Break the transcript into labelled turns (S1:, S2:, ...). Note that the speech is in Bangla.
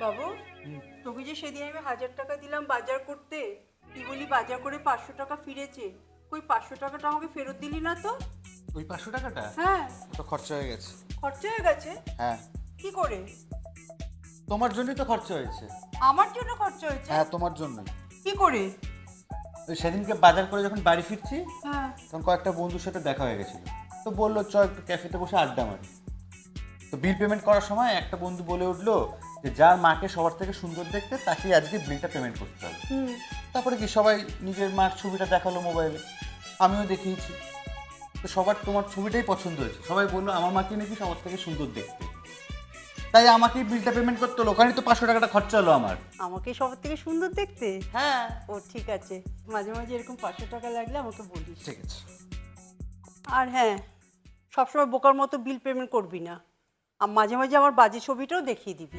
S1: বাবু, তোকে যে সেদিন আমি 1000 টাকা দিলাম বাজার করতে, তুই বলি বাজার করে 500 টাকা ফিরেছে। কই 500 টাকাটা আমাকে ফেরত দিলি না তো?
S2: ওই 500 টাকাটা
S1: হ্যাঁ।
S2: তো খরচা হয়ে গেছে।
S1: খরচা হয়ে গেছে?
S2: হ্যাঁ,
S1: কি করে?
S2: তোমার জন্যই তো খরচা হয়েছে।
S1: আমার জন্য খরচা হয়েছে?
S2: হ্যাঁ, তোমার জন্যই।
S1: কি করে?
S2: ওই সেদিনকে বাজার করে যখন বাড়ি ফিরছি
S1: হ্যাঁ।
S2: তখন কয়েকটা বন্ধুর সাথে দেখা হয়ে গেছিল। তো বললো চ একটু ক্যাফেতে বসে আড্ডা মারি। তো বিল পেমেন্ট করার সময় একটা বন্ধু বলে উঠলো যে যার মাকে সবার থেকে সুন্দর দেখতে তাকেই আজকে বিলটা পেমেন্ট করতে হবে। তারপরে কি সবাই নিজের মার ছবিটা দেখালো মোবাইলে, আমিও দেখিয়েছি। তো সবার তোমার ছবিটাই পছন্দ হয়েছে, সবাই বললো আমার মাকে নাকি সবার থেকে সুন্দর দেখতে, তাই আমাকেই বিলটা পেমেন্ট করতে হলো। ওখানেই তো 500 টাকাটা খরচা হলো আমার।
S1: আমাকে সবার থেকে সুন্দর দেখতে?
S2: হ্যাঁ,
S1: ও ঠিক আছে, মাঝে মাঝে এরকম 500 টাকা লাগলে আমাকে বলিস।
S2: ঠিক আছে।
S1: আর হ্যাঁ, সবসময় বোকার মতো বিল পেমেন্ট করবি না, আর মাঝে মাঝে আমার বাজে ছবিটাও দেখিয়ে দিবি।